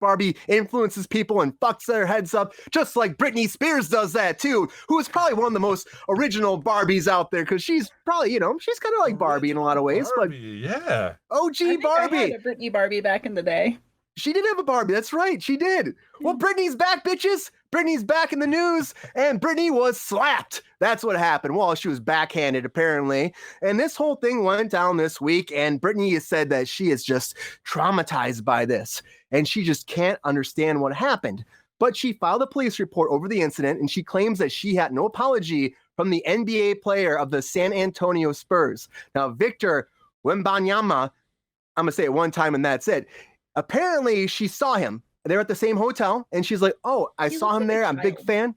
Barbie influences people and fucks their heads up, just like Britney Spears does that too, who is probably one of the most original Barbies out there, because she's probably, she's kind of like Barbie in a lot of ways, Barbie, but yeah. OG Barbie. I had a Britney Barbie back in the day. She did have a Barbie. That's right. She did. Well, Britney's back, bitches. Britney's back in the news, and Britney was slapped. That's what happened. Well, she was backhanded, apparently. And this whole thing went down this week, and Britney has said that she is just traumatized by this, and she just can't understand what happened. But she filed a police report over the incident, and she claims that she had no apology from the NBA player of the San Antonio Spurs. Now, Victor Wembanyama, I'm going to say it one time and that's it. Apparently, she saw him. They're at the same hotel, and she's like, "Oh, I saw him there. I'm a big fan."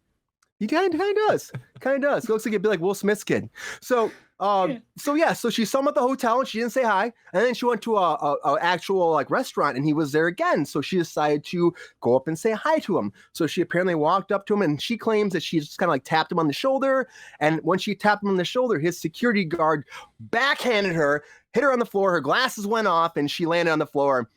He kind of does. Kind of does. He looks like he'd be like Will Smith's kid. So she saw him at the hotel, and she didn't say hi. And then she went to a actual like restaurant, and he was there again. So she decided to go up and say hi to him. So she apparently walked up to him, and she claims that she just kind of like tapped him on the shoulder. And when she tapped him on the shoulder, his security guard backhanded her, hit her on the floor. Her glasses went off, and she landed on the floor.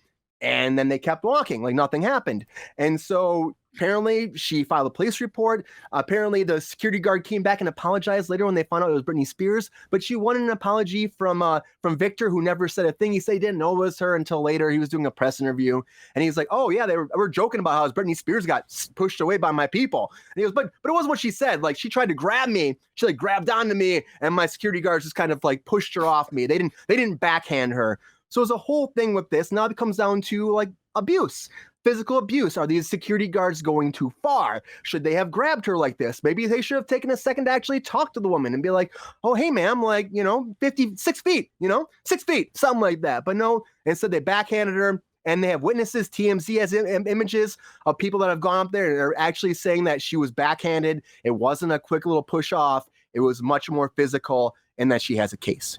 And then they kept walking like nothing happened. And so apparently she filed a police report. Apparently the security guard came back and apologized later when they found out it was Britney Spears. But she wanted an apology from Victor, who never said a thing. He said he didn't know it was her until later. He was doing a press interview. And he's like, "Oh, yeah, they were joking about how Britney Spears got pushed away by my people." And he goes, but it wasn't what she said. Like, she tried to grab me. She like grabbed onto me, and my security guards just kind of like pushed her off me. They didn't backhand her. So there's a whole thing with this. Now it comes down to like abuse, physical abuse. Are these security guards going too far? Should they have grabbed her like this? Maybe they should have taken a second to actually talk to the woman and be like, "Oh, hey, ma'am, like, 6 feet, 6 feet, something like that." But no, instead they backhanded her, and they have witnesses. TMZ has images of people that have gone up there and are actually saying that she was backhanded. It wasn't a quick little push off. It was much more physical, and that she has a case.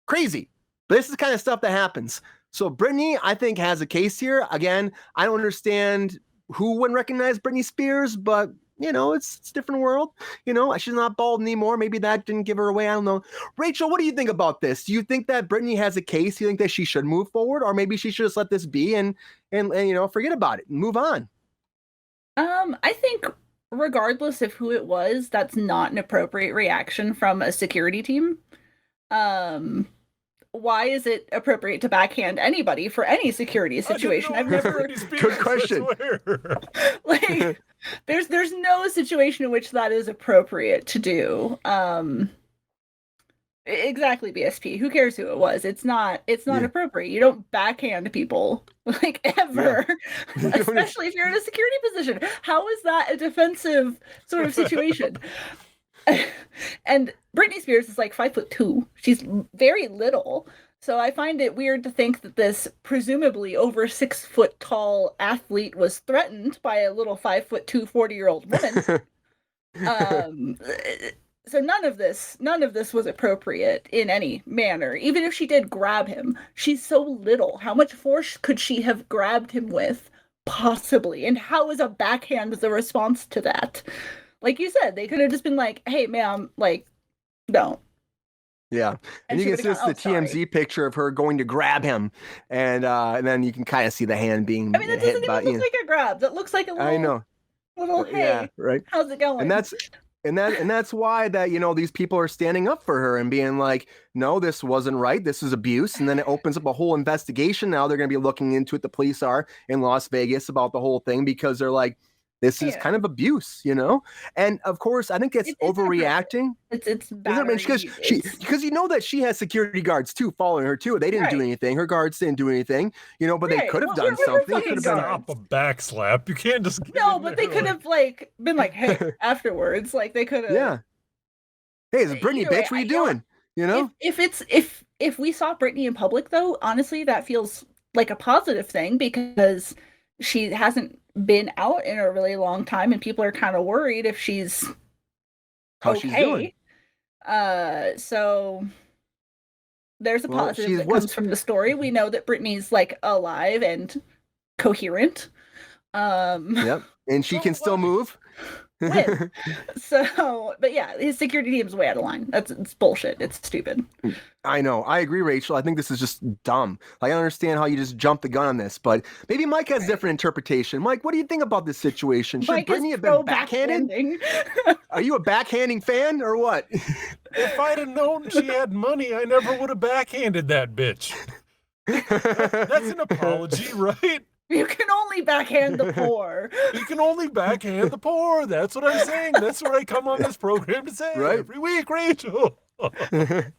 Crazy. But this is the kind of stuff that happens. So Britney, I think, has a case here. Again, I don't understand who wouldn't recognize Britney Spears, but, it's a different world. She's not bald anymore. Maybe that didn't give her away. I don't know. Rachel, what do you think about this? Do you think that Britney has a case? Do you think that she should move forward? Or maybe she should just let this be and forget about it and move on? I think regardless of who it was, that's not an appropriate reaction from a security team. Why is it appropriate to backhand anybody for any security situation? I've never. Good question. Like, there's no situation in which that is appropriate to do. Exactly, BSP. Who cares who it was? It's not appropriate. You don't backhand people like ever, especially if you're in a security position. How is that a defensive sort of situation? And Britney Spears is like 5'2". She's very little. So I find it weird to think that this presumably over 6 foot tall athlete was threatened by a little 5'2", 40-year-old woman. So none of this was appropriate in any manner. Even if she did grab him, she's so little. How much force could she have grabbed him with, possibly? And how is a backhand the response to that? Like you said, they could have just been like, "Hey, ma'am, like, don't." Yeah, and you can see the TMZ picture of her going to grab him, and then you can kind of see the hand being. I mean, that doesn't even look like a grab. That looks like a little. I know. Little hey, yeah, right. How's it going? And that's why that these people are standing up for her and being like, "No, this wasn't right. This is abuse." And then it opens up a whole investigation. Now they're going to be looking into it. The police are in Las Vegas about the whole thing because they're like, this is kind of abuse, And of course, I think it's overreacting. It's because that she has security guards too following her too. They didn't do anything. Her guards didn't do anything, but they could have done something. They could have stop a backslap. You can't just but they could have been like, "Hey," afterwards. Like they could have. Yeah. Hey, it's Britney, bitch. What are you doing? If we saw Britney in public, though, honestly, that feels like a positive thing because she hasn't been out in a really long time, and people are kind of worried if she's she's doing. So there's a positive that comes from the story. We know that Britney's like alive and coherent. Yep, and she can still move. win. So, but yeah, his security team's way out of line. It's bullshit. It's stupid. I know. I agree, Rachel. I think this is just dumb. I understand how you just jumped the gun on this, but maybe Mike has different interpretation. Mike, what do you think about this situation? Should Mike Britney is have been backhanded? backhanding. Are you a backhanding fan or what? If I'd have known she had money, I never would have backhanded that bitch. That's an apology, right? You can only backhand the poor. You can only backhand the poor. That's what I'm saying. That's what I come on this program to say every week, Rachel. Yeah.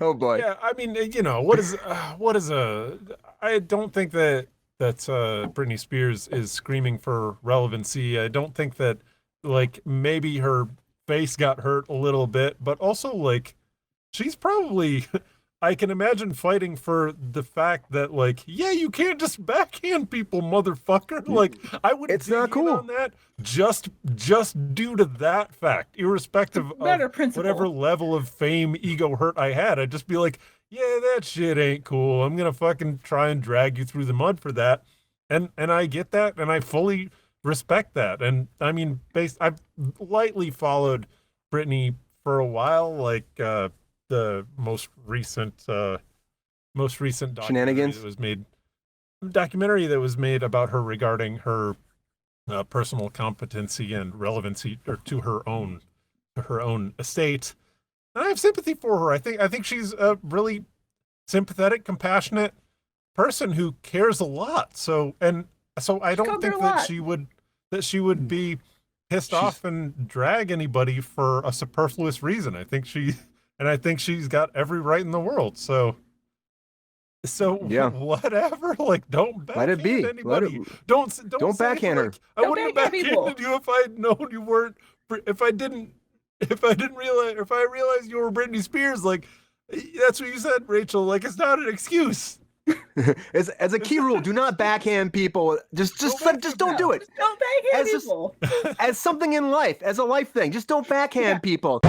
Oh boy. Yeah, I mean, you know, what is I don't think that Britney Spears is screaming for relevancy. I don't think that, like, maybe her face got hurt a little bit, but also, like, she's probably, I can imagine fighting for the fact that, like, yeah, you can't just backhand people, motherfucker. Like, I would It's not cool on that just due to that fact, irrespective of whatever level of fame, ego hurt I had. I'd just be like, yeah, that shit ain't cool. I'm gonna fucking try and drag you through the mud for that. And I get that, and I fully respect that. And I mean, I've lightly followed Britney for a while, like the most recent Shenanigans documentary that was made about her regarding her personal competency and relevancy to her own estate. And I have sympathy for her. I think she's a really sympathetic, compassionate person who cares a lot. So I don't think that she would be pissed off and drag anybody for a superfluous reason. I think she's got every right in the world. So yeah, whatever. Like, don't backhand anybody. Don't backhand her. Like, I wouldn't have backhanded you if I'd known you weren't. If I realized you were Britney Spears. Like, that's what you said, Rachel. Like, it's not an excuse. As a key rule, do not backhand people. Just don't do it. Just don't backhand people. As something in life, as a life thing, just don't backhand people.